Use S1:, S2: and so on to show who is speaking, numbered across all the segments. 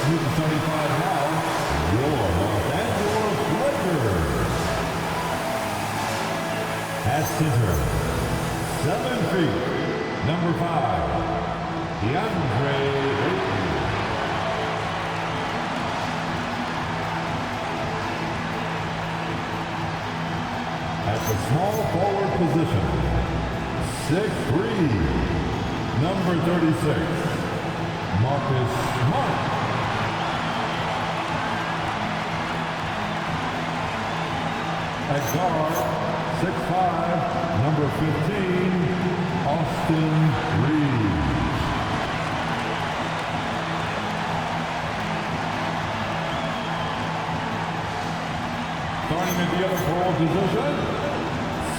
S1: Who's 35 now? Your Los Angeles Lakers. At center, 7 feet, number 5, DeAndre Ayton. At the small forward position, 6'3", number 36, Marcus Smart. At guard, 6'5", number 15, Austin Reeves. Starting at the other forward position,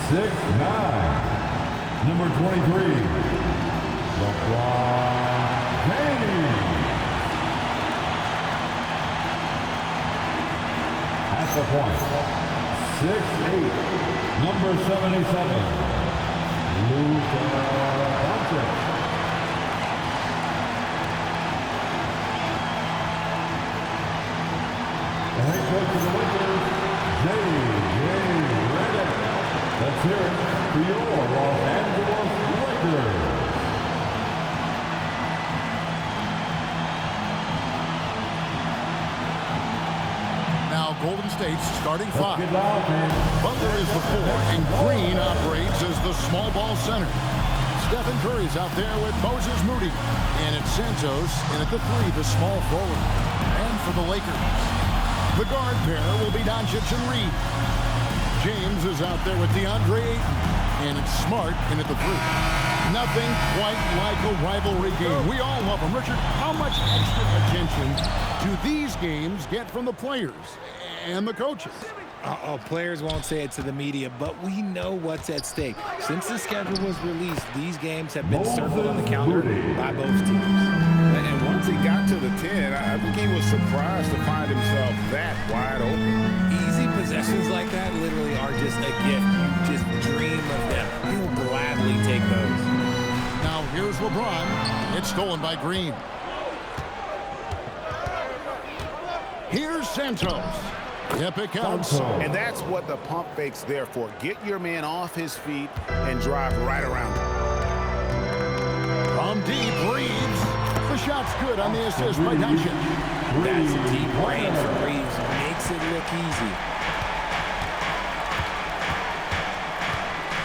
S1: 6'9", number 23, LeBron James. At the point, 6'8", number 77, Luka Doncic. The head coach of the Lakers, J.J. Redick. Let's hear it for your Los Angeles Lakers.
S2: Now Golden State's starting 5. Butler is the 4, and Green operates as the small ball center. Stephen Curry's out there with Moses Moody. And it's Santos, and at the 3, the small forward. And for the Lakers, the guard pair will be Doncic and Reed. James is out there with DeAndre Ayton. And it's Smart in at the 3. Nothing quite like a rivalry game. We all love them. Richard, how much extra attention do these games get from the players and the coaches?
S3: Players won't say it to the media, but we know what's at stake. Since the schedule was released, these games have been circled on the calendar by both teams.
S4: And once he got to the 10, I think he was surprised to find himself that wide open.
S3: Easy possessions like that literally are just a gift. You just dream of them. You'll gladly take those.
S2: Now here's LeBron. It's stolen by Green. Here's Santos. Epic outside.
S4: And that's what the pump fake's there for. Get your man off his feet and drive right around him.
S2: From deep, Reeves. The shot's good on the assist by Doncic.
S3: That's a deep range for Reeves. Makes it look easy.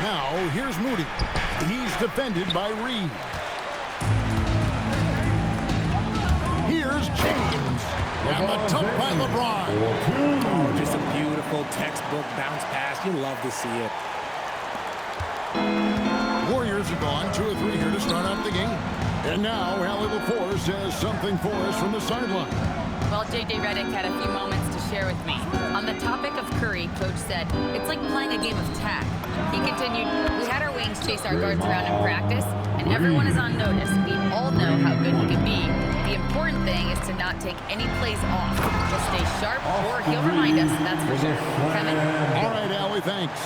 S2: Now, here's Moody. He's defended by Reed. Here's James. And the dunk by LeBron.
S3: Oh, just a beautiful textbook bounce pass. You love to see it.
S2: Warriors are gone 2 or 3 here to start out the game. And now, Allie LaForce has something for us from the sideline.
S5: Well, J.J. Redick had a few moments to share with me. On the topic of Curry, Coach said, it's like playing a game of tag. He continued, we had our wings chase our guards around in practice, and everyone is on notice. We all know how good he can be. The important thing is to not take any plays off. He'll stay sharp, or he'll remind us, that's for sure. Kevin?
S2: All right, Allie, thanks.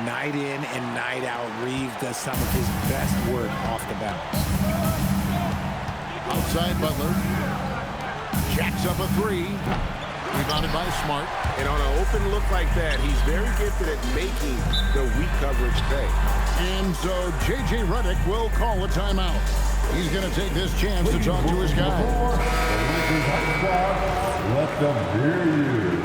S3: Night in and night out, Reeves does some of his best work off the bounce.
S2: Outside Butler. Jacks up a 3. Rebounded by Smart.
S4: And on an open look like that, he's very gifted at making the weak coverage pay.
S2: And so J.J. Redick will call a timeout. He's going to take this chance to talk to his guys.
S1: Let them hear you.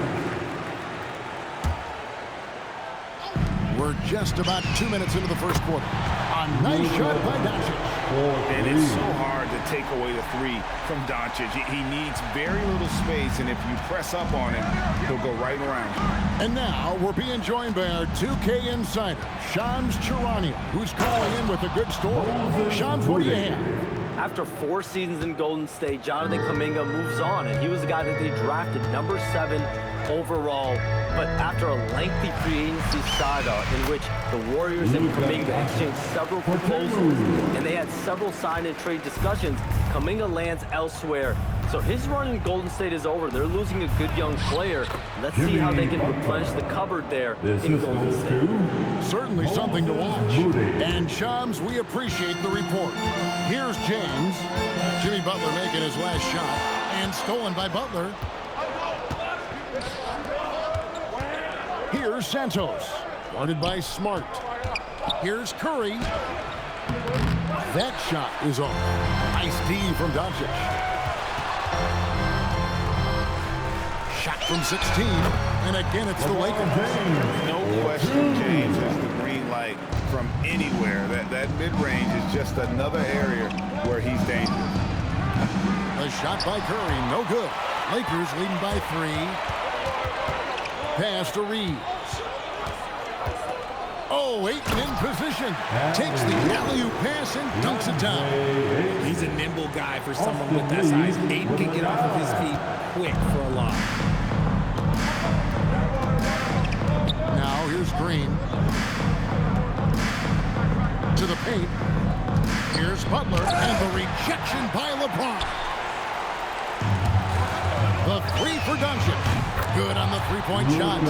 S2: We're just about 2 minutes into the first quarter. A nice shot by Doncic.
S4: And it's so hard to take away the 3 from Doncic. He needs very little space, and if you press up on him, he'll go right around you.
S2: And now we're being joined by our 2K insider, Shams Charania, who's calling in with a good story. Shams, what do you have?
S6: After 4 seasons in Golden State, Jonathan Kuminga moves on, and he was the guy that they drafted number 7 overall. But after a lengthy free agency saga in which the Warriors and Kuminga exchanged several proposals, and they had several sign and trade discussions, Kuminga lands elsewhere. So his run in Golden State is over. They're losing a good young player. Let's see how they can replenish the cupboard there in Golden State.
S2: Certainly something to watch. And Shams, we appreciate the report. Here's James. Jimmy Butler making his last shot, and stolen by Butler. Here's Santos, guarded by Smart. Here's Curry. That shot is off. Nice D from Doncic. Shot from 16, and again it's the Lakers.
S4: No question, James has the green light from anywhere. That mid-range is just another area where he's dangerous.
S2: A shot by Curry, no good. Lakers leading by 3. Pass to Reeves. Oh, Ayton in position. Takes the alley-oop pass and dunks it down.
S3: He's a nimble guy for someone with that size. Ayton can get off of his feet quick for a lob.
S2: Now here's Green. To the paint. Here's Butler, and the rejection by LeBron. The 3 for Doncic. Good on the three-point shot.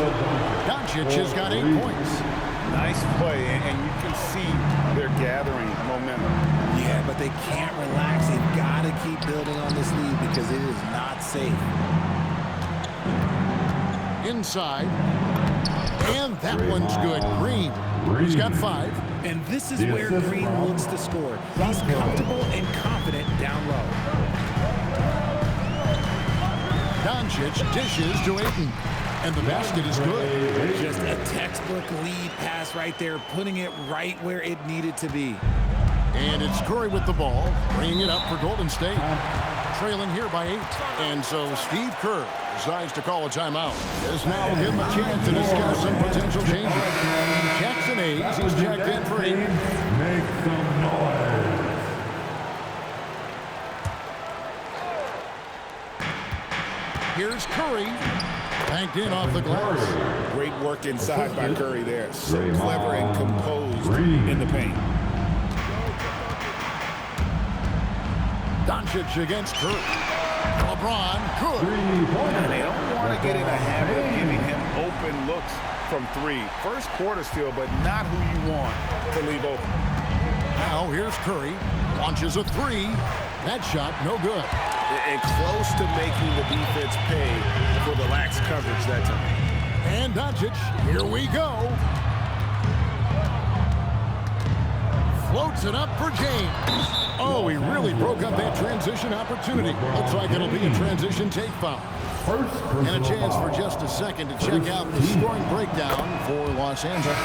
S2: Doncic has got 8 points.
S4: Nice play, and you can see they're gathering momentum.
S3: Yeah, but they can't relax. They've got to keep building on this lead because it is not safe.
S2: Inside. And that one's good. Green. He's got 5.
S3: And this is where Green looks to score. He's comfortable and confident down low.
S2: Doncic dishes to Ayton. And the basket is good.
S3: Just a textbook lead pass right there, putting it right where it needed to be.
S2: And it's Curry with the ball, bringing it up for Golden State. Trailing here by 8. And so Steve Kerr decides to call a timeout. This now will give him a chance to discuss some potential changes. Jackson Hayes, he's checked in for 8.
S1: Make some noise.
S2: Here's Curry. Banked in off the glass.
S4: Great work inside by Curry there. So clever and composed in the paint.
S2: Doncic against Curry. LeBron, good.
S4: And they don't want to get in a habit of giving him open looks from 3. First quarter still, but not who you want to leave open.
S2: Now here's Curry. Launches a 3. That shot, no good.
S4: And close to making the defense pay for the lax coverage that time.
S2: And Doncic, here we go. Floats it up for James. Oh, he really broke up that transition opportunity. Looks like it'll be a transition take foul. And a chance for just a second to check out the scoring breakdown for Los Angeles.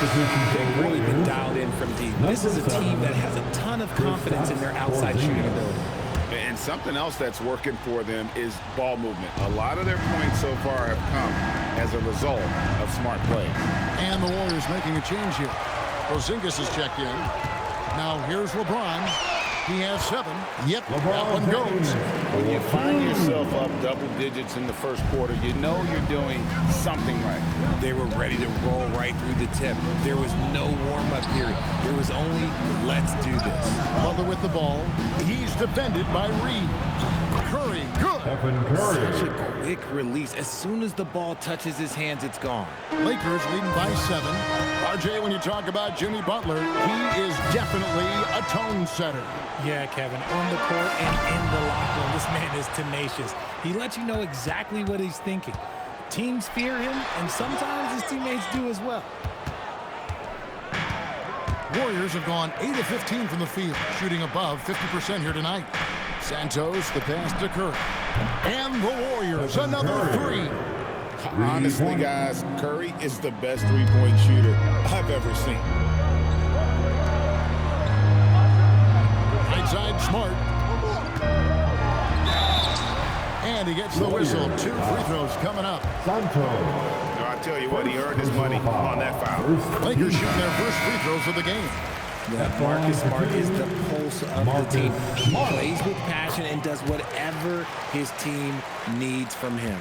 S3: They've really been dialed in from deep. This is a team that has a ton of confidence in their outside shooting ability.
S4: And something else that's working for them is ball movement. A lot of their points so far have come as a result of smart play.
S2: And the Warriors making a change here. Porzingis is checked in. Now here's LeBron. He has 7. Yep, that one goes.
S4: When you find yourself up double digits in the first quarter, you know you're doing something right.
S3: They were ready to roll right through the tip. There was no warm-up period. There was only, let's do this.
S2: Butler with the ball. He's defended by Reed. Curry, good.
S1: Stephen Curry.
S3: Such a quick release. As soon as the ball touches his hands, it's gone.
S2: Lakers leading by 7. RJ, when you talk about Jimmy Butler, he is definitely a tone setter.
S3: Yeah, Kevin, on the court and in the locker room, this man is tenacious. He lets you know exactly what he's thinking. Teams fear him, and sometimes his teammates do as well.
S2: Warriors have gone 8 of 15 from the field, shooting above 50% here tonight. Santos, the pass to Curry. And the Warriors, another 3.
S4: Honestly, guys, Curry is the best three-point shooter I've ever seen.
S2: Right side, Smart. And he gets the whistle. 2 free throws coming up.
S1: Santos.
S4: No, I tell you what, he earned his money on that foul.
S2: Lakers shooting their first free throws of the game.
S3: Yeah, Marcus Smart is the pulse of the team. He plays with passion and does whatever his team needs from him.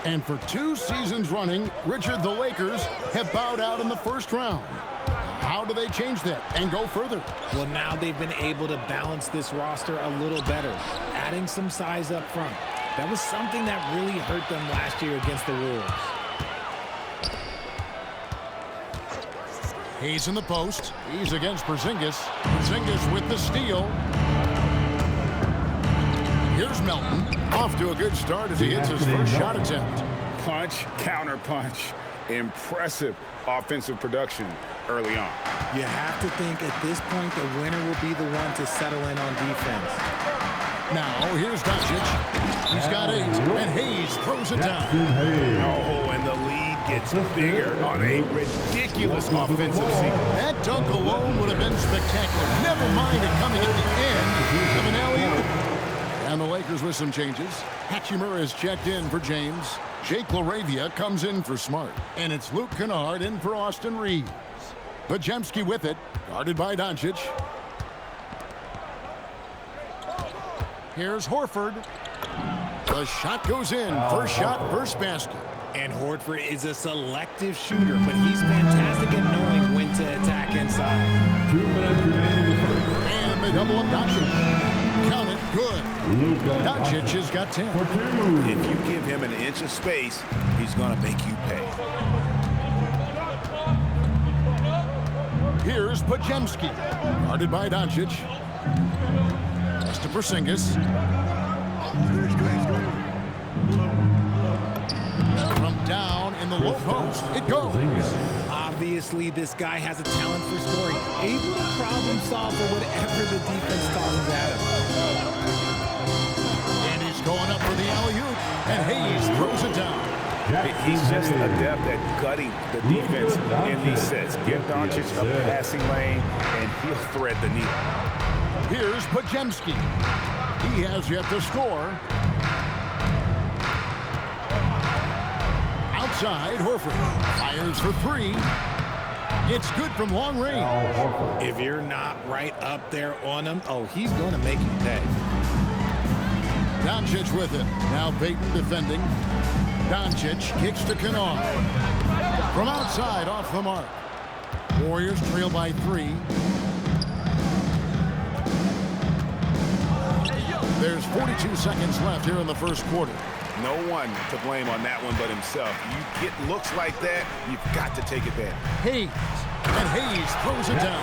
S2: And for 2 seasons running, Richard, the Lakers have bowed out in the first round. How do they change that and go further?
S3: Well, now they've been able to balance this roster a little better, adding some size up front. That was something that really hurt them last year against the Wolves.
S2: He's in the post. He's against Porzingis. Porzingis with the steal. Melton off to a good start as he hits his first shot attempt.
S4: Punch, counter punch. Impressive offensive production early on.
S3: You have to think at this point the winner will be the one to settle in on defense.
S2: Now, here's Doncic. He's got 8, and Hayes throws it down.
S4: Oh, and the lead gets bigger on a ridiculous offensive sequence.
S2: That dunk alone would have been spectacular. Never mind it coming at the end of an alley-oop. And the Lakers with some changes. Hachimura is checked in for James. Jake LaRavia comes in for Smart. And it's Luke Kennard in for Austin Reeves. Podziemski with it, guarded by Doncic. Here's Horford. The shot goes in. First shot, first basket.
S3: And Horford is a selective shooter, but he's fantastic at knowing when to attack inside.
S1: 2 minutes remaining in the first.
S2: And they double up Doncic. Count it, good. Doncic has got 10.
S4: If you give him an inch of space, he's going to make you pay.
S2: Here's Podziemski, guarded by Doncic. Pass to Porzingis. From down in the low post, it goes.
S3: Obviously, this guy has a talent for scoring, able to problem solve for whatever the defense tosses at him.
S2: And he's going up for the alley-oop, and Hayes throws it down.
S4: He's just adept at gutting the defense in these sets. Give Doncic a passing lane, and he'll thread the needle.
S2: Here's Podziemski. He has yet to score. Outside, Horford fires for 3. It's good from long range.
S3: If you're not right up there on him, oh, he's going to make you pay.
S2: Doncic with it. Now Payton defending. Doncic kicks to Kennard. From outside, off the mark. Warriors trail by 3. There's 42 seconds left here in the first quarter.
S4: No one to blame on that one but himself. You get looks like that, you've got to take advantage.
S2: Hayes. And Hayes throws it down.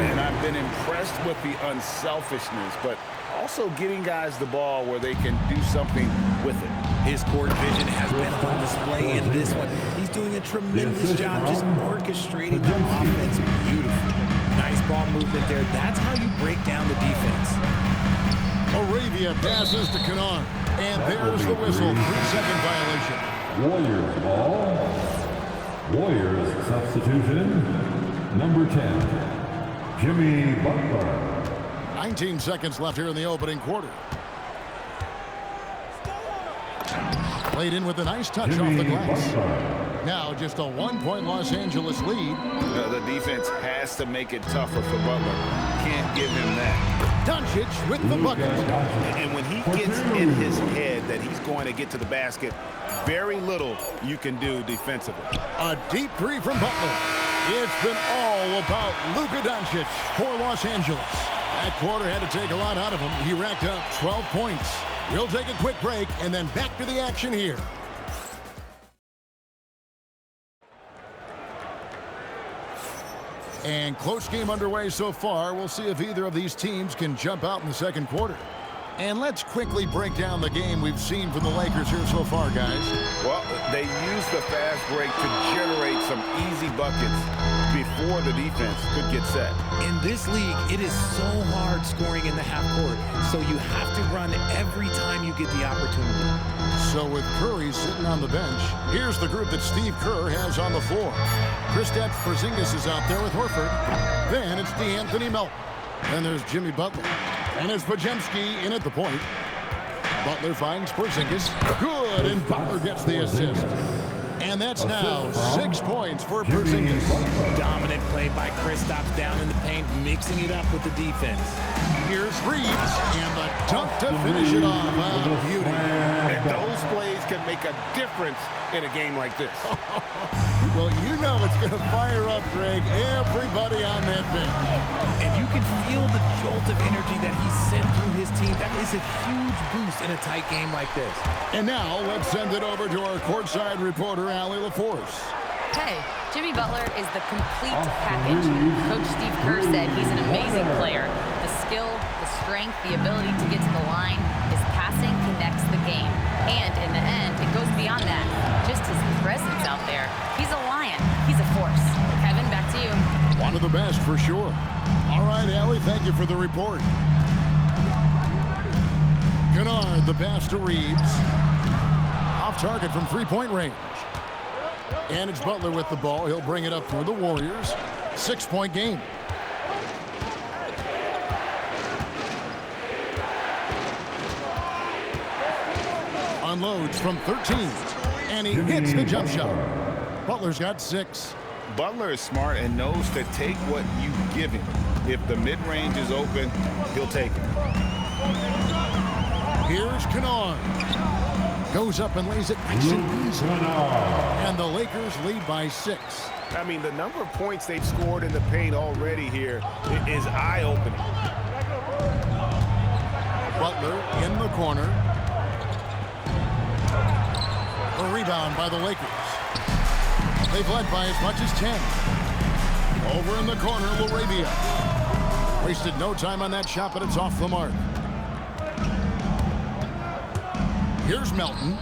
S4: And I've been impressed with the unselfishness, but also getting guys the ball where they can do something with it.
S3: His court vision has been on display in this one. He's doing a tremendous job just orchestrating the offense beautifully. Nice ball movement there. That's how you break down the defense.
S2: Arabia passes to Kennard. And there's the whistle. 3-second violation.
S1: Warriors ball. Warriors substitution. Number 10, Jimmy Butler.
S2: 19 seconds left here in the opening quarter. Played in with a nice touch off the glass. Now just a 1-point Los Angeles lead.
S4: The defense has to make it tougher for Butler. Can't give him that.
S2: Doncic with the bucket.
S4: And when he gets in his head that he's going to get to the basket, very little you can do defensively.
S2: A deep 3 from Butler. It's been all about Luka Doncic for Los Angeles. That quarter had to take a lot out of him. He racked up 12 points. We'll take a quick break and then back to the action here. And close game underway so far. We'll see if either of these teams can jump out in the second quarter. And let's quickly break down the game we've seen from the Lakers here so far, guys.
S4: Well, they used the fast break to generate some easy buckets before the defense could get set.
S3: In this league, it is so hard scoring in the half court, so you have to run every time you get the opportunity.
S2: So with Curry sitting on the bench, here's the group that Steve Kerr has on the floor. Kristaps Porzingis is out there with Horford. Then it's DeAnthony Melton. Then there's Jimmy Butler. And it's Podziemski in at the point. Butler finds Porzingis. Good, and Butler gets the assist. And that's now 6 points for Porzingis.
S3: Dominant play by Kristaps down in the paint, mixing it up with the defense.
S2: Here's Reeves, and the dunk to finish it off. Oh, beauty.
S4: And those plays can make a difference in a game like this.
S2: Well, you know it's going to fire up, Greg, everybody on that bench.
S3: And you can feel the jolt of energy that he sent through his team. That is a huge boost in a tight game like this.
S2: And now let's send it over to our courtside reporter, Allie LaForce.
S5: Hey, Jimmy Butler is the complete package. Coach Steve Kerr said he's an amazing player. The skill, the strength, the ability to get to the line, his passing connects the game. And in the end, it goes beyond that. Just his presence out there. He's a lion. He's a force. Kevin, back to you.
S2: One of the best for sure. All right, Allie, thank you for the report. Kennard, the pass to Reeves. Off target from three-point range. And it's Butler with the ball. He'll bring it up for the Warriors. 6-point game. Unloads from 13. And he hits the jump shot. Butler's got 6.
S4: Butler is smart and knows to take what you give him. If the mid-range is open, he'll take it.
S2: Here's Kennard. Goes up and lays it nice and easy. And the Lakers lead by 6.
S4: I mean, the number of points they've scored in the paint already here is eye-opening.
S2: Butler in the corner. A rebound by the Lakers. They've led by as much as 10. Over in the corner, LaRavia. Wasted no time on that shot, but it's off the mark. Here's Melton.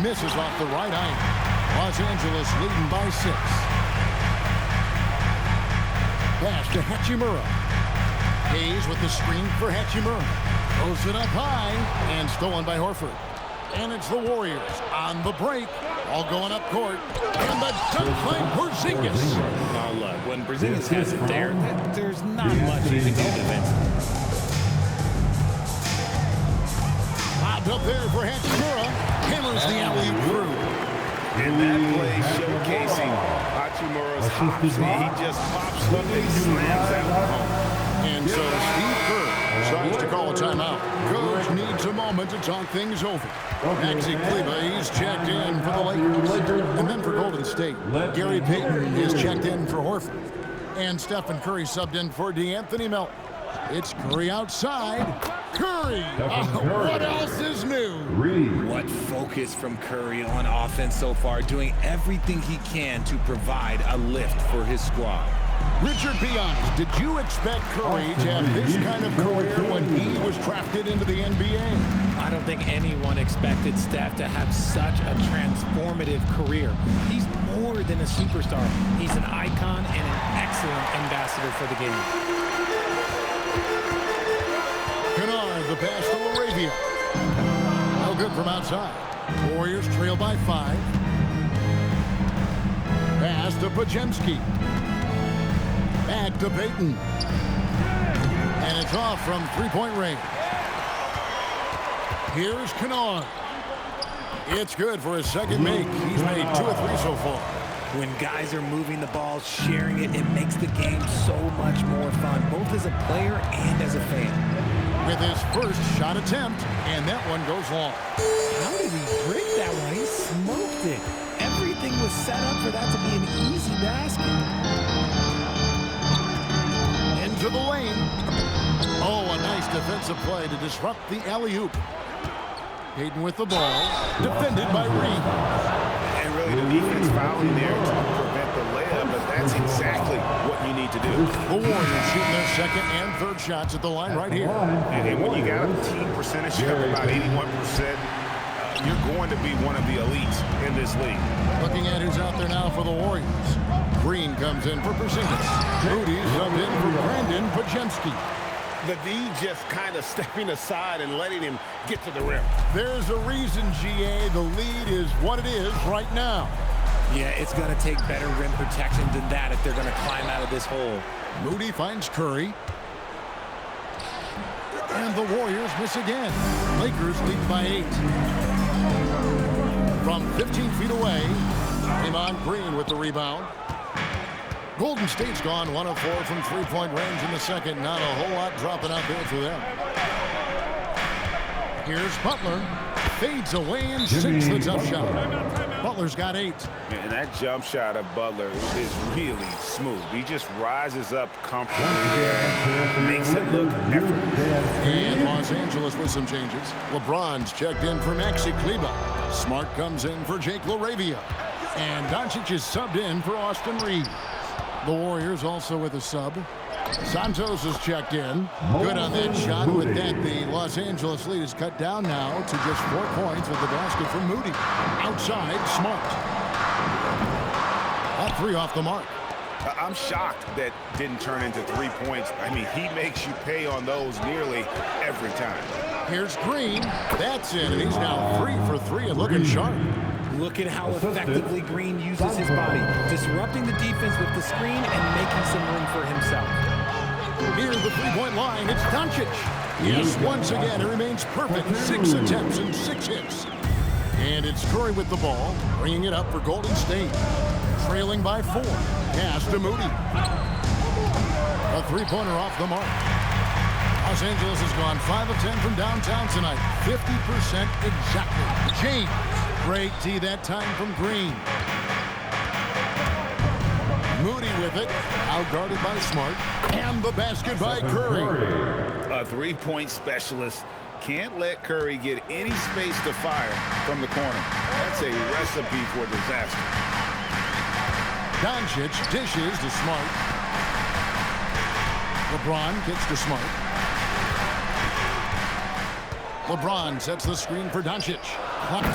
S2: Misses off the right iron. Los Angeles leading by 6. Pass to Hachimura. Hayes with the screen for Hachimura. Throws it up high and stolen by Horford. And it's the Warriors on the break. All going up court. And the dunk by Porzingis.
S3: Oh, look, when Porzingis has it there, there's not much he can do defensively.
S2: Up there for Hachimura. Hammers the alley through.
S4: And that play showcasing Hachimura's hops. He just pops up and slams that one home.
S2: And so Steve Kerr starts to call a timeout. Coach needs a moment to talk things over. Maxi Kleber, he's checked in for the Lakers. And then for Golden State, Gary Payton is checked in for Horford. And Stephen Curry subbed in for DeAnthony Melton. It's Curry outside. Curry! What else is new?
S3: What focus from Curry on offense so far, doing everything he can to provide a lift for his squad.
S2: Richard, be honest, did you expect Curry to have this kind of career when he was drafted into the NBA?
S3: I don't think anyone expected Steph to have such a transformative career. He's more than a superstar. He's an icon and an excellent ambassador for the game.
S2: Kennard, the pass to LaRavia. No good from outside. Warriors trail by 5. Pass to Podziemski. Back to Payton. And it's off from three-point range. Here's Kennard. It's good for his second make. He's made 2 or 3 so far.
S3: When guys are moving the ball, sharing it, it makes the game so much more fun, both as a player and as a fan.
S2: With his first shot attempt, and that one goes long.
S3: How did he break that one? He smoked it. Everything was set up for that to be an easy basket.
S2: Into the lane. Oh, a nice defensive play to disrupt the alley-oop. Payton with the ball, defended by Reeves.
S4: And really, the defense fouling there to prevent the layup, but that's exactly what you need to do.
S2: The Warriors shooting their second and third shots at the line right here.
S4: And when you got a team percentage of about 81%, you're going to be one of the elites in this league.
S2: Looking at who's out there now for the Warriors. Green comes in for Porzingis. Rudy's subbed in for Brandon Podziemski.
S4: The D just kind of stepping aside and letting him get to the rim.
S2: There's a reason, GA, the lead is what it is right now.
S3: Yeah, it's going to take better rim protection than that if they're going to climb out of this hole.
S2: Moody finds Curry. And the Warriors miss again. Lakers lead by 8. From 15 feet away, Draymond Green with the rebound. Golden State's gone 1 of 4 from three-point range in the second. Not a whole lot dropping out there for them. Here's Butler. Fades away and sinks the jump shot. Butler's got 8.
S4: And that jump shot of Butler is really smooth. He just rises up comfortably, makes it look effortless.
S2: And Los Angeles with some changes. LeBron's checked in for Maxi Kleber. Smart comes in for Jake LaRavia. And Doncic is subbed in for Austin Reeves. The Warriors also with a sub. Santos is checked in. Good on that shot. With that, the Los Angeles lead is cut down now to just 4 points with the basket from Moody. Outside, Smart. That three off the mark.
S4: I'm shocked that didn't turn into 3 points. I mean, he makes you pay on those nearly every time.
S2: Here's Green. That's it. And he's now 3 for 3 and looking sharp.
S3: Look at how effectively Green uses his body, disrupting the defense with the screen and making some room for himself.
S2: Near the three-point line, it's Doncic. Yes, once again, it remains perfect. 6 attempts and 6 hits. And it's Curry with the ball, bringing it up for Golden State. Trailing by 4. Pass to Moody. A three-pointer off the mark. Los Angeles has gone 5 of 10 from downtown tonight. 50% exactly. James. Great D that time from Green. Moody with it. Out-guarded by Smart. And the basket by Curry.
S4: A three-point specialist can't let Curry get any space to fire from the corner. That's a recipe for disaster.
S2: Doncic dishes to Smart. LeBron gets to Smart. LeBron sets the screen for Doncic.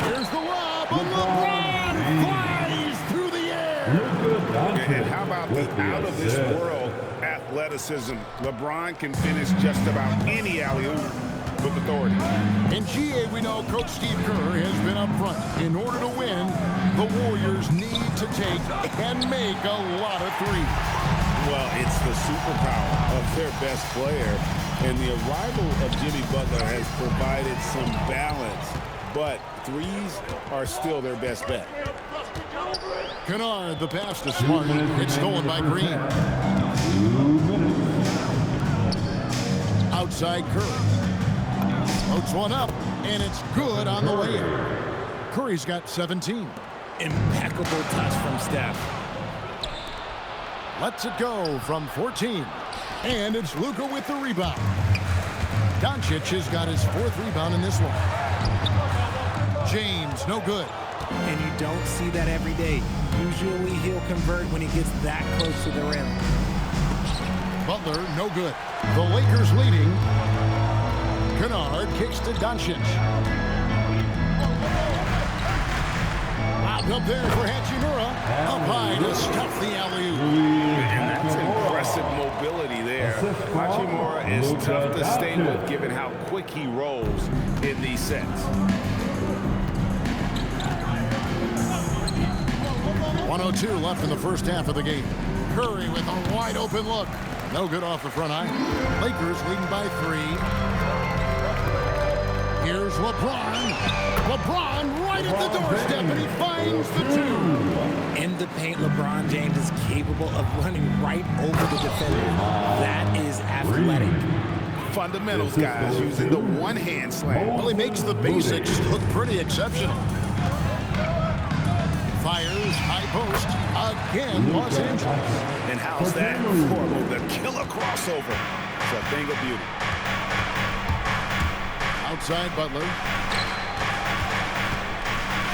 S2: Here's the lob, and LeBron flies through the air.
S4: And how about the out-of-this-world athleticism? LeBron can finish just about any alley-oop with authority.
S2: In GA, we know Coach Steve Kerr has been up front. In order to win, the Warriors need to take and make a lot of threes.
S7: Well, it's the superpower of their best player, and the arrival of Jimmy Butler has provided some balance, but threes are still their best bet.
S2: Kennard, the pass to Smart. It's stolen by Green. Outside Curry. Floats one up, and it's good on the layup. Curry's got 17.
S3: Impeccable touch from Steph.
S2: Lets it go from 14. And it's Luka with the rebound. Doncic has got his 4th rebound in this one. James, no good.
S3: And you don't see that every day. Usually he'll convert when he gets that close to the rim.
S2: Butler, no good. The Lakers leading. Kennard kicks to Doncic. Lobbed up there for Hachimura. Up high to stuff the alley-oop.
S4: And that's impressive mobility there. Hachimura is tough to stay with given how quick he rolls in these sets.
S2: 1:02 left in the first half of the game. Curry with a wide open look. No good off the front eye. Lakers leading by 3. Here's LeBron. LeBron right at the doorstep, and he finds the 2.
S3: In the paint, LeBron James is capable of running right over the defender. That is athletic.
S4: Fundamentals, guys, using the one-hand slam.
S2: Well, he makes the basics look pretty exceptional. Fires, high post, again, Los Angeles.
S4: And how's that for the killer crossover? It's a thing of beauty.
S2: Outside Butler.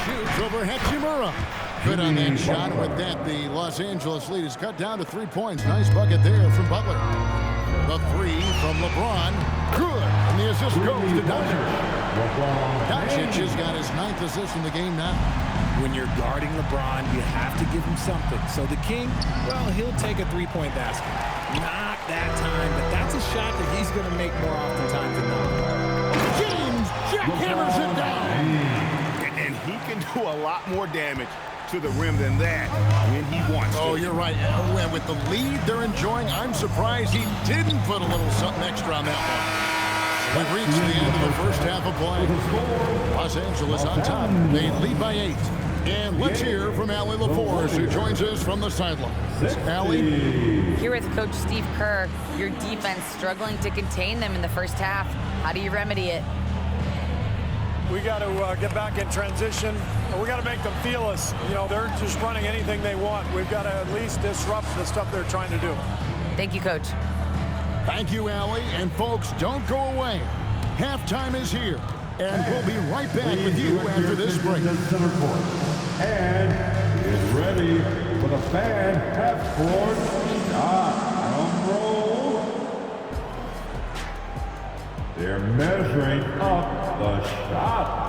S2: Shoots over Hachimura. Good on that shot. With that, the Los Angeles lead is cut down to 3 points. Nice bucket there from Butler. The 3 from LeBron. Good. And the assist goes to Doncic. Doncic has got his 9th assist in the game now.
S3: When you're guarding LeBron, you have to give him something. So the King, well, he'll take a 3-point basket. Not that time, but that's a shot that he's going to make more oftentimes than not.
S2: James jackhammers it down.
S4: And he can do a lot more damage to the rim than that when he wants to.
S2: Oh, you're right. And with the lead they're enjoying, I'm surprised he didn't put a little something extra on that one. We've reached the end of the first half of play. Los Angeles on top. They lead by 8. And let's hear from Allie LaForce, who joins us from the sidelines. Allie?
S5: Here with Coach Steve Kerr, your defense struggling to contain them in the first half. How do you remedy it?
S8: We got to get back in transition. We got to make them feel us. You know, they're just running anything they want. We've got to at least disrupt the stuff they're trying to do.
S5: Thank you, Coach.
S2: Thank you, Allie. And folks, don't go away. Halftime is here. And we'll be right back with you after this break.
S1: And is ready for the fan half-court shot. Drum roll. They're measuring up the shot.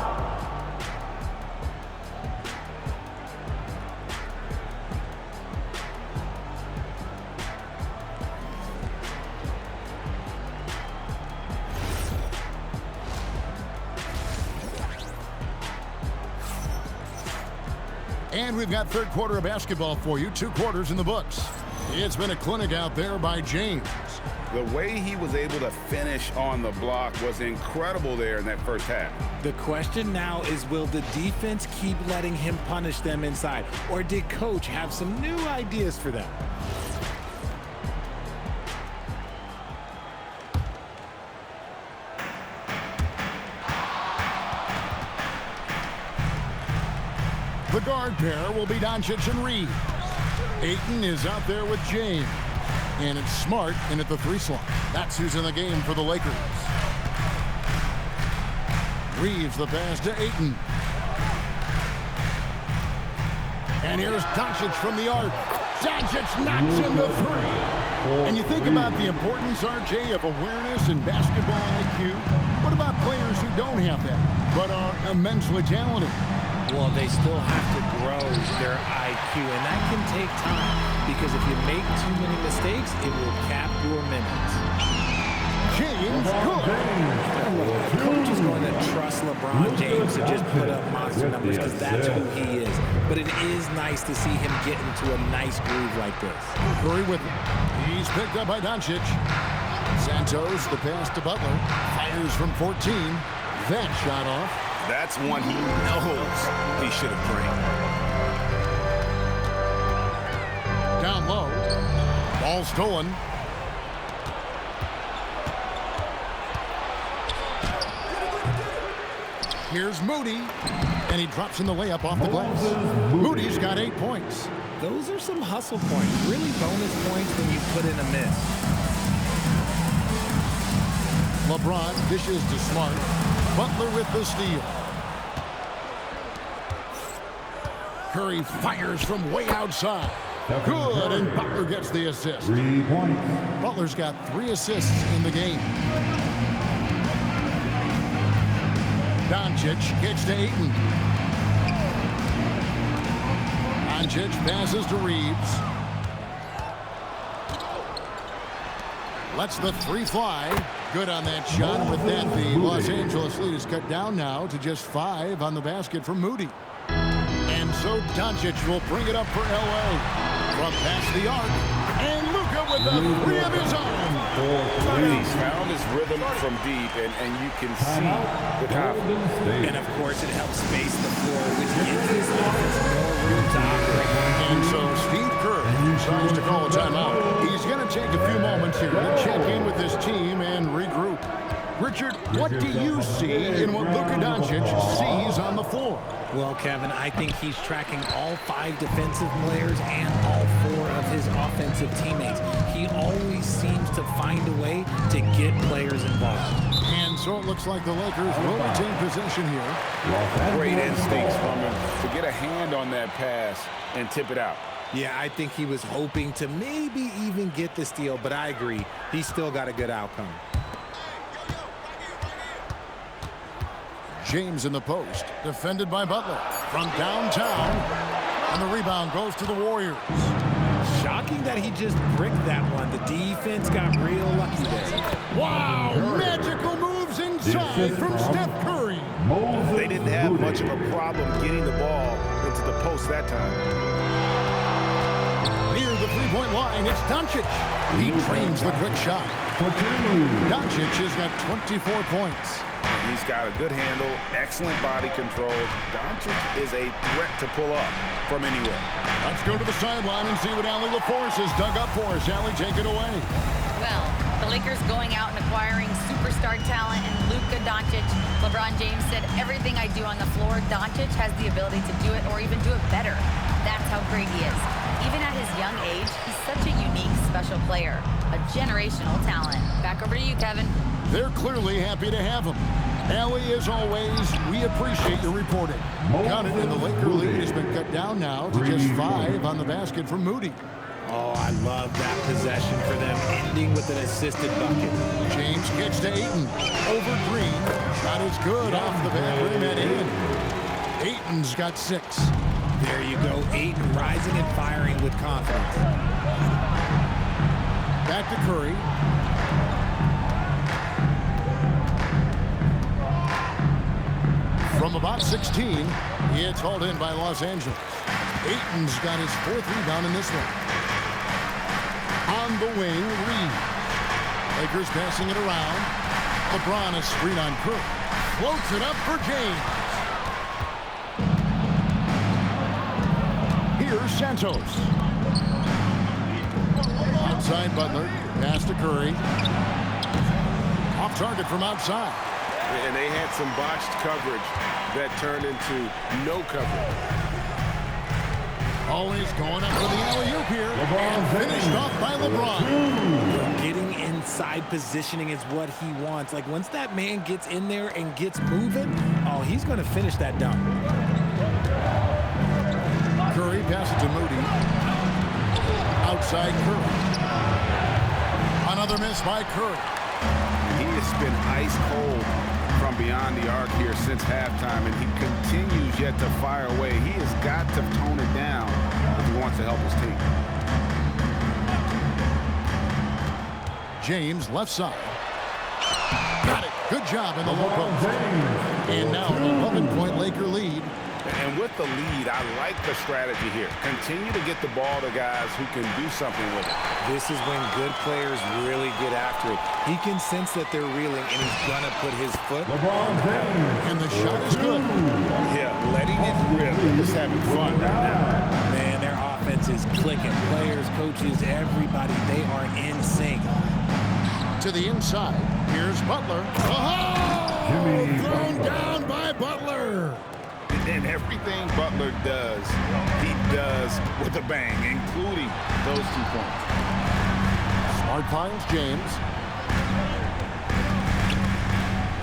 S2: And we've got third quarter of basketball for you. 2 quarters in the books. It's been a clinic out there by James.
S4: The way he was able to finish on the block was incredible there in that first half.
S3: The question now is, will the defense keep letting him punish them inside? Or did coach have some new ideas for them?
S2: The guard pair will be Doncic and Reeves. Ayton is out there with James. And it's Smart in at the 3 slot. That's who's in the game for the Lakers. Reeves the pass to Ayton. And here's Doncic from the arc. Doncic knocks in the 3. And you think about the importance, RJ, of awareness and basketball IQ. What about players who don't have that, but are immensely talented?
S3: Well, they still have to grow their IQ, and that can take time, because if you make too many mistakes, it will cap your minutes.
S2: James good.
S3: The coach is going to trust LeBron James to just put up monster numbers, because that's who he is. But it is nice to see him get into a nice groove like this.
S2: Curry with him. He's picked up by Doncic. Santos, the pass to Butler. Fires from 14. That shot off.
S4: That's one he knows he should have drained.
S2: Down low. Ball stolen. Here's Moody. And he drops in the layup off the glass. Moody's got 8 points.
S3: Those are some hustle points. Really bonus points when you put in a miss.
S2: LeBron dishes to Smart. Butler with the steal. Curry fires from way outside. Good, and Butler gets the assist.
S1: 3 points.
S2: Butler's got 3 assists in the game. Doncic gets to Ayton. Doncic passes to Reeves. Lets the 3 fly. Good on that shot. With that, the Los Angeles lead is cut down now to just 5 on the basket from Moody. And so Doncic will bring it up for L.A. From past the arc. And Luka with the 3 of his own.
S4: He's found his rhythm from deep, and you can see the confidence.
S3: And, of course, it helps space the floor, which gives his offense more room to operate.
S2: And so Steve Kerr decides to call a timeout. He's going to take a few moments here to check in with his team and regroup. Richard, what do you see in what Luka Doncic sees on the floor?
S3: Well, Kevin, I think he's tracking all 5 defensive players and all 4 of his offensive teammates. He always seems to find a way to get players involved.
S2: And so it looks like the Lakers will retain possession here.
S4: Great instincts from him to get a hand on that pass and tip it out.
S3: Yeah, I think he was hoping to maybe even get the steal, but I agree. He still got a good outcome.
S2: James in the post, defended by Butler. From downtown, and the rebound goes to the Warriors.
S3: Shocking that he just bricked that one. The defense got real lucky there.
S2: Wow, magical moves inside from Steph Curry.
S4: They didn't have much of a problem getting the ball into the post that time.
S2: Near the 3-point line, it's Doncic. He trains the quick shot. Doncic has got 24 points.
S4: He's got a good handle, excellent body control. Doncic is a threat to pull up from anywhere.
S2: Let's go to the sideline and see what Allie LaForce has dug up for us. Allie, take it away.
S5: Well, the Lakers going out and acquiring superstar talent and Luka Doncic. LeBron James said, everything I do on the floor, Doncic has the ability to do it or even do it better. That's how great he is. Even at his young age, he's such a unique, special player. A generational talent. Back over to you, Kevin.
S2: They're clearly happy to have him. Allie, as always, we appreciate your reporting. Got it, and the Laker lead has been cut down now to just 5 on the basket from Moody.
S3: Oh, I love that possession for them, ending with an assisted bucket.
S2: James kicks to Ayton. Over Green. Shot is good off the back rim and in. Ayton's got 6.
S3: There you go, Ayton rising and firing with confidence.
S2: Back to Curry. From about 16, it's hauled in by Los Angeles. Ayton's got his 4th rebound in this one. On the wing, Reed. Lakers passing it around. LeBron is screen on Curry. Floats it up for James. Here's Santos. Outside Butler. Pass to Curry. Off target from outside.
S7: And they had some botched coverage that turned into no coverage.
S2: Always going up for the alley-oop here. And finished off by LeBron.
S3: Getting inside positioning is what he wants. Like, once that man gets in there and gets moving, oh, he's going to finish that dunk.
S2: Curry passes to Moody. Outside Curry. Another miss by Curry.
S7: He has been ice cold from beyond the arc here since halftime, and he continues yet to fire away. He has got to tone it down if he wants to help his team.
S2: James left side. Got it. Good job in the low post. And now an 11-point Laker lead.
S7: And with the lead, I like the strategy here. Continue to get the ball to guys who can do something with it.
S3: This is when good players really get after it. He can sense that they're reeling, and he's going to put his foot.
S2: And the shot is good.
S7: Yeah, letting it rip. Just having fun right now.
S3: Man, their offense is clicking. Players, coaches, everybody, they are in sync.
S2: To the inside. Here's Butler. Oh! Thrown down by Butler.
S7: And everything Butler does, he does with a bang, including those 2 points.
S2: Smart finds James.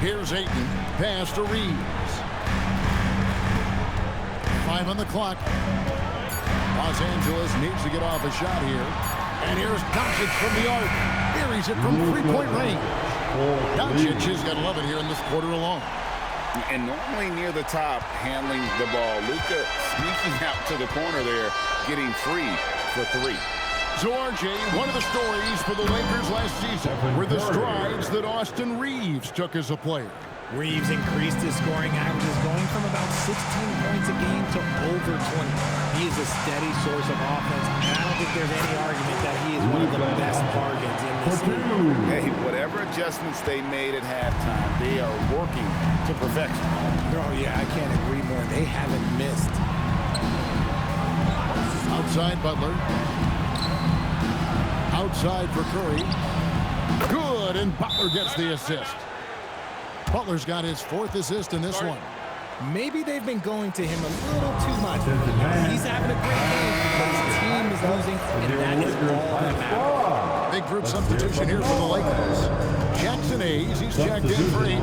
S2: Here's Ayton. Pass to Reeves. 5 on the clock. Los Angeles needs to get off a shot here. And here's Doncic from the arc. Buries it from 3-point range. Doncic has got 11 here in this quarter alone.
S7: And normally near the top, handling the ball. Luka sneaking out to the corner there, getting free for 3.
S2: So, RJ, one of the stories for the Lakers last season were the strides that Austin Reeves took as a player.
S3: Reeves increased his scoring averages, going from about 16 points a game to over 20. He is a steady source of offense, and I don't think there's any argument that he is one of the best bargains in this league.
S7: Hey, whatever adjustments they made at halftime, they are working to perfection.
S3: Oh, yeah, I can't agree more. They haven't missed.
S2: Outside Butler. Outside for Curry. Good, and Butler gets the assist. Butler's got his 4th assist in this one.
S3: Maybe they've been going to him a little too much. He's having a great game, but his team is losing, and that is all that matters.
S2: Big group substitution here for the Lakers. Jackson Hayes, he's checked in for 8.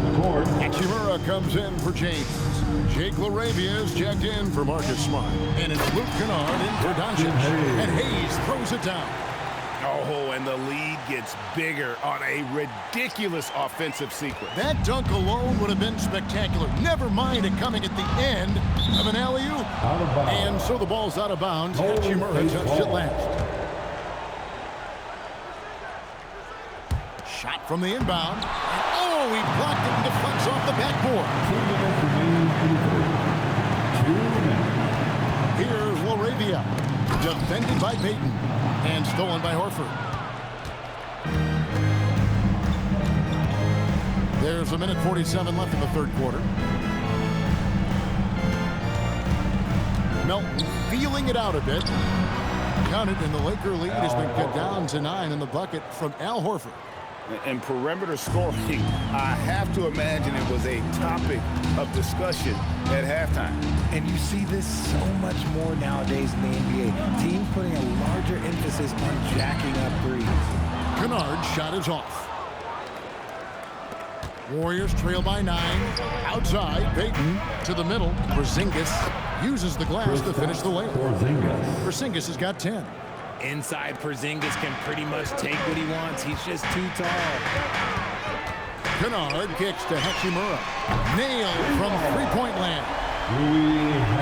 S2: Hachimura comes in for James. Jake LaRavia is checked in for Marcus Smart. And it's Luke Kennard in for Doncic. And Hayes throws it down.
S7: Oh, and the lead gets bigger on a ridiculous offensive sequence.
S2: That dunk alone would have been spectacular. Never mind it coming at the end of an alley-oop. And so the ball's out of bounds. Hachimura touched it last. Shot from the inbound. Oh, he blocked it and deflects off the backboard. Here's LaRavia. Defended by Payton. And stolen by Horford. There's a minute 47 left in the 3rd quarter. Melton feeling it out a bit. Counted, and the Laker lead has been cut down to 9 in the bucket from Al Horford.
S7: And perimeter scoring, I have to imagine it was a topic of discussion at halftime.
S3: And you see this so much more nowadays in the NBA. Teams putting a larger emphasis on jacking up threes.
S2: Kennard's shot is off. Warriors trail by 9. Outside, Payton to the middle. Porzingis uses the glass to finish the layup. Porzingis has got 10.
S3: Inside, Porzingis can pretty much take what he wants. He's just too tall.
S2: Kennard kicks to Hachimura. Nailed from three-point land.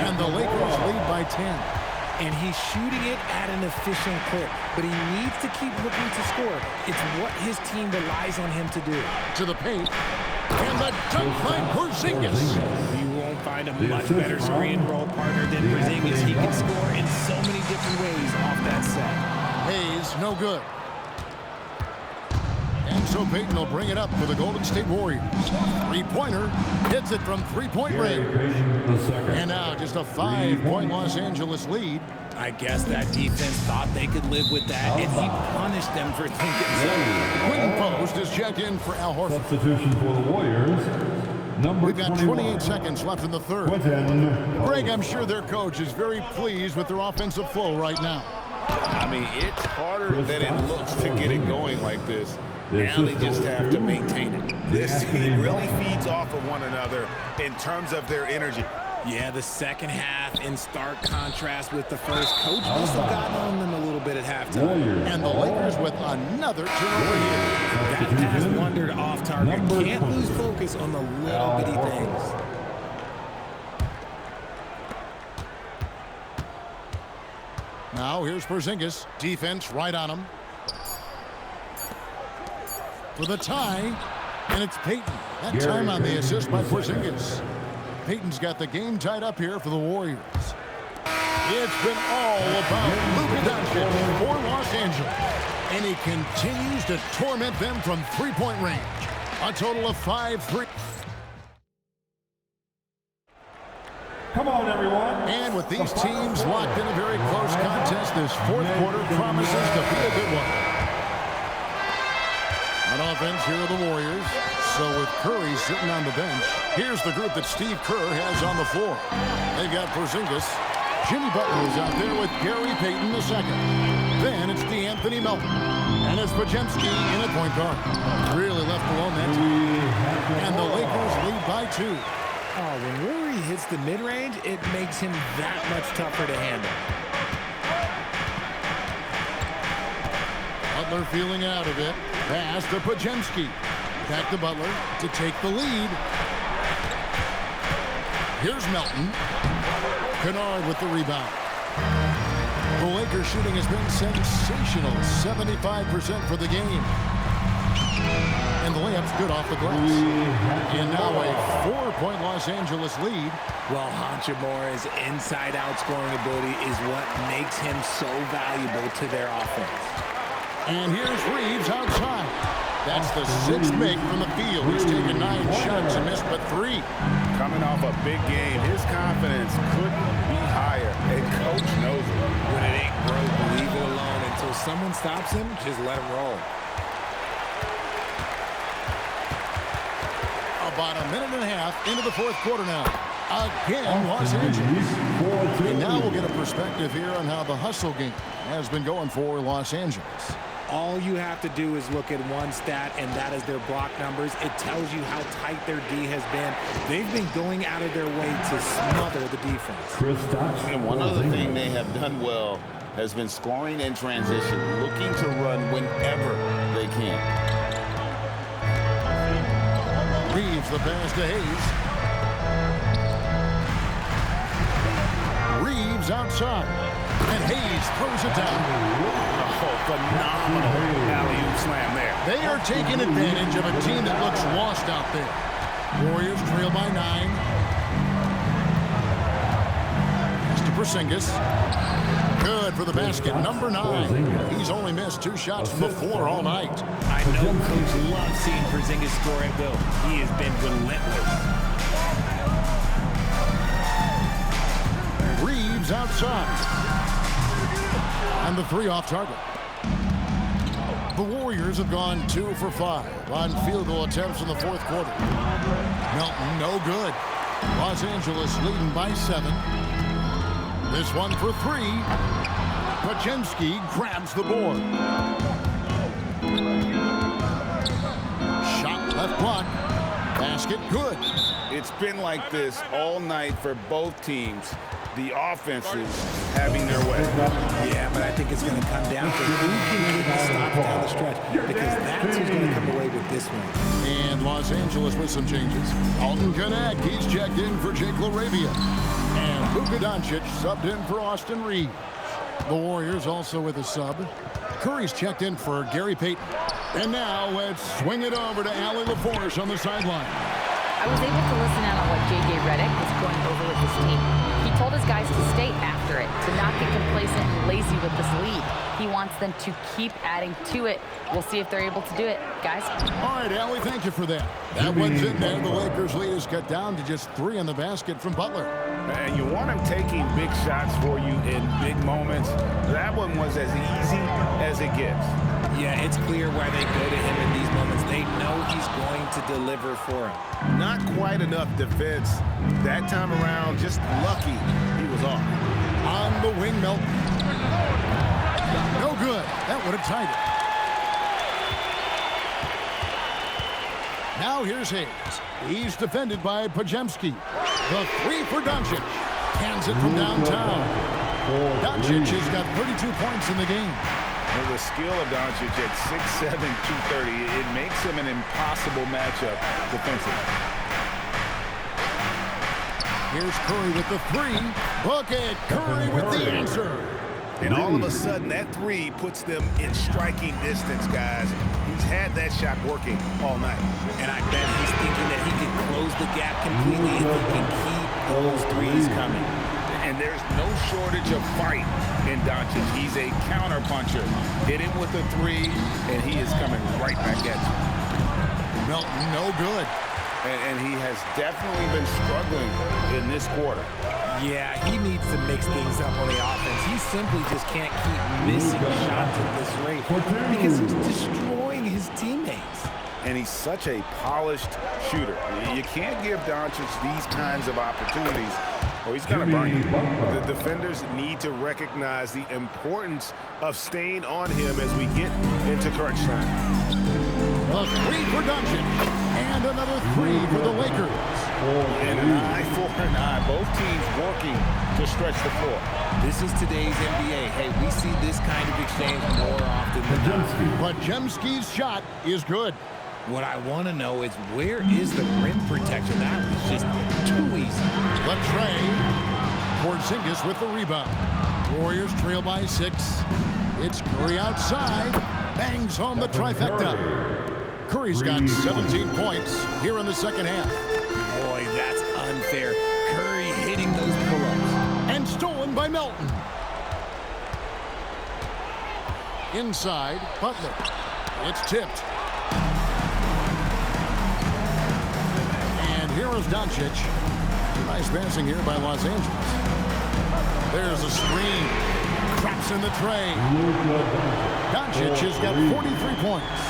S2: And the Lakers lead by 10.
S3: And he's shooting it at an efficient clip, but he needs to keep looking to score. It's what his team relies on him to do.
S2: To the paint. And the dunk by Porzingis.
S3: You won't find a much better screen and roll partner than Porzingis. He can score in so many different ways off that set.
S2: Hayes, no good. And so Payton will bring it up for the Golden State Warriors. Three-pointer, hits it from three-point range. And now just a 5-point Los Angeles lead.
S3: I guess that defense thought they could live with that, and he punished them for thinking so.
S2: Quinn Post is checked in for Al Horford.
S1: Substitution for the Warriors. Number
S2: We've got
S1: 21.
S2: 28 seconds left in the third. Greg, I'm sure their coach is very pleased with their offensive flow right now.
S7: I mean, it's harder than it looks to get it going like this. Now they just have to maintain it. This team really feeds off of one another in terms of their energy.
S3: Yeah, the second half in stark contrast with the first. Coach must have gotten on them a little bit at halftime.
S2: And the Lakers with another turnover here.
S3: That pass wandered off target. Can't lose focus on the little bitty things.
S2: Now here's Porzingis. Defense right on him. For the tie, and it's Payton. That time on the assist by Porzingis. Payton's got the game tied up here for the Warriors. It's been all about Luka Doncic for Los Angeles. And he continues to torment them from three-point range. A total of 5
S1: Come on, everyone.
S2: And with these teams locked in a very close contest, this fourth quarter promises to be a good one. On offense, here are the Warriors. So with Curry sitting on the bench, here's the group that Steve Kerr has on the floor. They've got Porzingis. Jimmy Butler is out there with Gary Payton II. Then it's DeAnthony Melton. And it's Podziemski in at point guard. Really left alone that team. And the Lakers lead by 2.
S3: Oh, when Rory hits the mid-range, it makes him that much tougher to handle.
S2: Butler feeling out of it. Pass to Podziemski. Back to Butler to take the lead. Here's Melton. Kennard with the rebound. The Lakers shooting has been sensational. 75% for the game. And the layup's good off the glass. And now a 4-point Los Angeles lead.
S3: Well, Hachimura's inside-out scoring ability is what makes him so valuable to their offense.
S2: And here's Reeves outside. That's the 6th make from the field. He's taken 9 shots and missed but 3.
S7: Coming off a big game, his confidence couldn't be higher. And coach knows it.
S3: When it ain't broke, leave it alone. Until someone stops him, just let him roll.
S2: About a minute and a half into the fourth quarter now. Again, Los Angeles. And now we'll get a perspective here on how the hustle game has been going for Los Angeles.
S3: All you have to do is look at one stat, and that is their block numbers. It tells you how tight their D has been. They've been going out of their way to smother the defense.
S7: And one other thing they have done well has been scoring in transition, looking to run whenever they can.
S2: Reeves the pass to Hayes. Reeves outside. And Hayes throws it down.
S7: Oh, phenomenal alley-oop slam there.
S2: They are taking advantage of a team that looks lost out there. Warriors trail by 9. Mr. Porzingis. Good for the basket. Number 9. He's only missed 2 shots from the floor all night.
S3: I know Coach loves seeing Porzingis score at will. He has been relentless.
S2: Reeves outside. And the 3 off target. The Warriors have gone 2 for 5 on field goal attempts in the fourth quarter. Melton, no good. Los Angeles leading by 7. This one for 3. Podziemski grabs the board. Shot left block. basket, good.
S7: It's been like this all night for both teams. The offenses having their way.
S3: Yeah, but I think it's going to come down to who can get the stop down the stretch, because that's who's going to come away with this one.
S2: And Los Angeles with some changes. Alton Connect, he's checked in for Jake LaRavia. And Luka Doncic subbed in for Austin Reeves. The Warriors also with a sub. Curry's checked in for Gary Payton. And now let's swing it over to Allie LaForce on the sideline.
S5: I was able to listen in on what J.J. Redick was going over with his team. He told his guys to stay after it, to not get complacent and lazy with this lead. He wants them to keep adding to it. We'll see if they're able to do it, guys.
S2: All right, Allie, thank you for that. That one's in there. The Lakers' lead is cut down to just 3 in the basket from Butler.
S7: And you want him taking big shots for you in big moments. That one was as easy as it gets.
S3: Yeah, it's clear why they go to him in these moments. They know he's going to deliver for him.
S7: Not quite enough defense that time around. Just lucky he was off.
S2: On the wing, Melton. No good. That would have tied it. Now here's Hayes. He's defended by Podziemski. The 3 for Doncic. Hands it from downtown. Doncic has got 32 points in the game.
S7: Well, the skill of Doncic at 6'7", 230, it makes him an impossible matchup defensively.
S2: Here's Curry with the 3. Bucket. Curry with the answer.
S7: And all of a sudden, that 3 puts them in striking distance, guys. He's had that shot working all night.
S3: And I bet he's thinking that he can close the gap completely if he can keep those 3s coming.
S7: And there's no shortage of fight in Doncic. He's a counter-puncher. Hit him with a 3, and he is coming right back at you.
S2: Melton, no good.
S7: And he has definitely been struggling in this quarter.
S3: Yeah, he needs to mix things up on the offense. He simply just can't keep missing shots at this rate because he's destroying his teammates.
S7: And he's such a polished shooter. You can't give Doncic these kinds of opportunities, or he's going to burn you. The defenders need to recognize the importance of staying on him as we get into crunch time.
S2: A 3 for Doncic, and another 3 for the Lakers.
S7: And an eye for an eye. Both teams working to stretch the floor.
S3: This is today's NBA. Hey, we see this kind of exchange more often than not.
S2: Podziemski's shot is good.
S3: What I want to know is, where is the rim protection? That was just too easy.
S2: Latrey. Porzingis with the rebound. Warriors trail by 6. It's Curry outside. Bangs home the trifecta. Curry's got 17 points here in the second half.
S3: Boy, that's unfair. Curry hitting those pull-ups.
S2: And stolen by Melton. Inside, Butler. It's tipped. And here is Doncic. Nice passing here by Los Angeles. There's a screen. Traps in the tray. Doncic has got 43 points.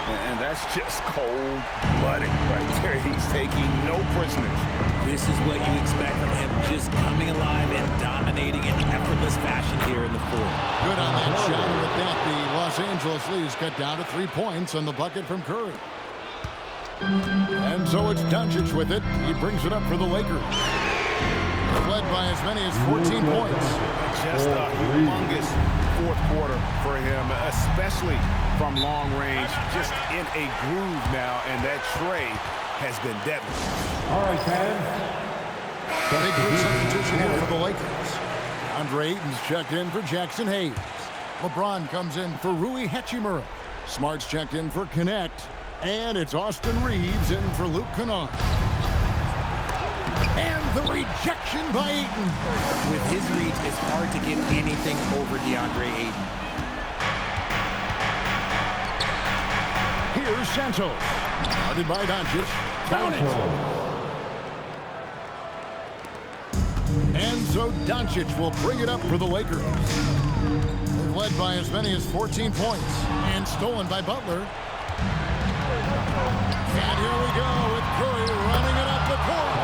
S7: And that's just cold-blooded right there. He's taking no prisoners.
S3: This is what you expect from him, just coming alive and dominating in effortless fashion here in the fourth.
S2: Good on that shot. And with that, the Los Angeles lead is cut down to 3 points on the bucket from Curry. And so it's Doncic with it. He brings it up for the Lakers. Led by as many as 14 points.
S7: Just a humongous fourth quarter for him, especially from long range. Just in a groove now, and that tray has been deadly.
S1: All right, fans.
S2: Big group substitution here for the Lakers. Andre Ayton's checked in for Jackson Hayes. LeBron comes in for Rui Hachimura. Smart's checked in for Connect. And it's Austin Reeves in for Luke Kennard. And the rejection by Ayton.
S3: With his reach, it's hard to get anything over DeAndre Ayton.
S2: Here's Santos. Guarded by Doncic. Count it. And so Doncic will bring it up for the Lakers. They've led by as many as 14 points. And stolen by Butler. And here we go with Curry running it up the court.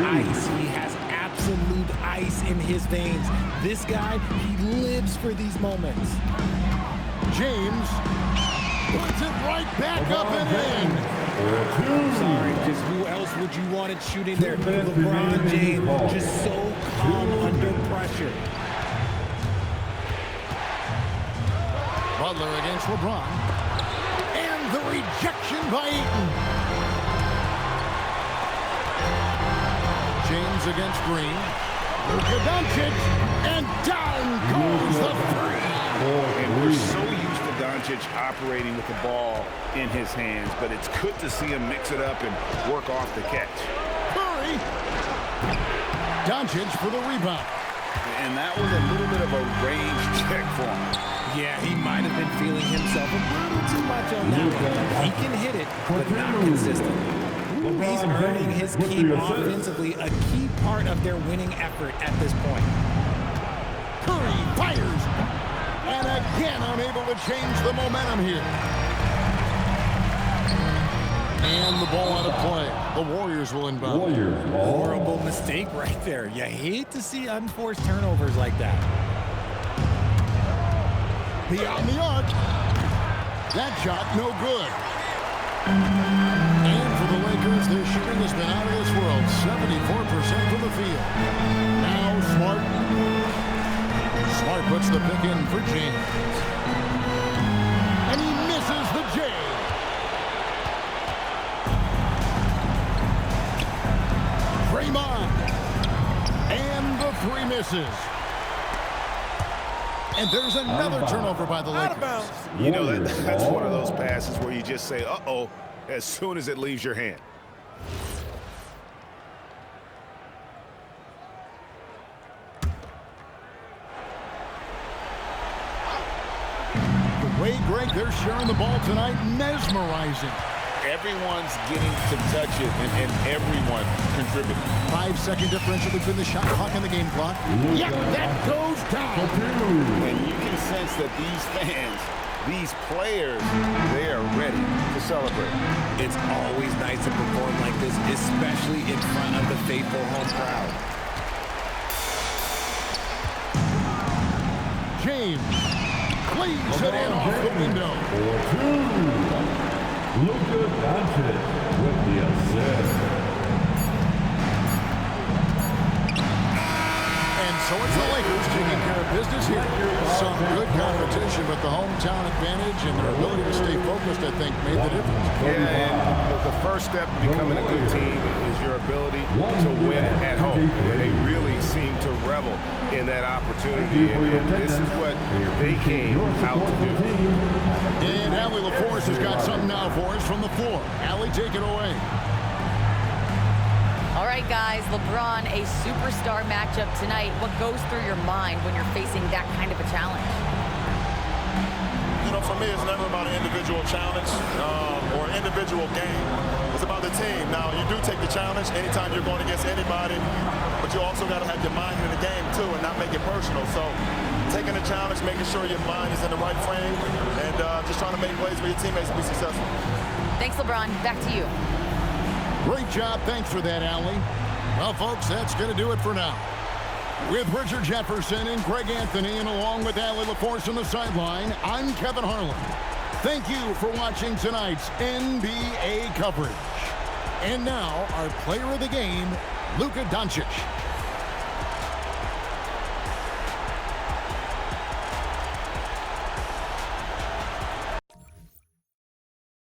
S3: Ice. He has absolute ice in his veins. This guy, he lives for these moments.
S2: James puts it right back up and in.
S3: Sorry, just who else would you want it shooting there? LeBron James, just so calm under pressure.
S2: Butler against LeBron. And the rejection by Ayton. James against Green. Luka Doncic. And down goes the three.
S4: And we're so used to Doncic operating with the ball in his hands, but it's good to see him mix it up and work off the catch.
S2: Curry. Doncic for the rebound.
S4: And that was a little bit of a range check for him.
S3: Yeah, he might have been feeling himself a little too much on that one. He can hit it, but not consistently. He's earning his keep offensively, a key part of their winning effort at this point.
S2: Curry fires. And again, unable to change the momentum here. And the ball out of play. The Warriors will inbound.
S3: Horrible mistake right there. You hate to see unforced turnovers like that.
S2: Beyond the arc. That shot, no good. And for the Lakers, their shooting has been out of this world. 74% from the field. Now Smart. Smart puts the pick in for James. And he misses the J. Draymond. And the three misses. And there's another turnover by the Lakers.
S4: You know, that's one of those passes where you just say, uh-oh, as soon as it leaves your hand.
S2: The way, Greg, they're sharing the ball tonight, mesmerizing.
S7: Everyone's getting to touch it, and everyone contributing.
S2: 5-second differential between the shot clock and the game clock. Yep, that goes down.
S7: And you can sense that these fans, these players, they are ready to celebrate.
S3: It's always nice to perform like this, especially in front of the faithful home crowd.
S2: James cleans it in off the window.
S1: Luka Doncic with the assist.
S2: And so it's the Lakers taking care of business here. Some good competition, but the hometown advantage and their ability to stay focused, I think, made the difference.
S4: Yeah, and the first step to becoming a good team is your ability to win at home. And they really seem to revel in that opportunity, and this is what they came out to do.
S2: And Allie LaForce has got something now for us from the floor. Allie, take it away.
S5: All right, guys, LeBron, a superstar matchup tonight. What goes through your mind when you're facing that kind of a challenge?
S9: You know, for me, it's never about an individual challenge or an individual game. It's about the team. Now, you do take the challenge anytime you're going against anybody, but you also got to have your mind in the game, too, and not make it personal. So taking the challenge, making sure your mind is in the right frame, and just trying to make plays for your teammates to be successful.
S5: Thanks, LeBron. Back to you.
S2: Great job. Thanks for that, Allie. Well, folks, that's going to do it for now. With Richard Jefferson and Greg Anthony, and along with Allie LaForce on the sideline, I'm Kevin Harlan. Thank you for watching tonight's NBA coverage. And now, our player of the game, Luka Doncic.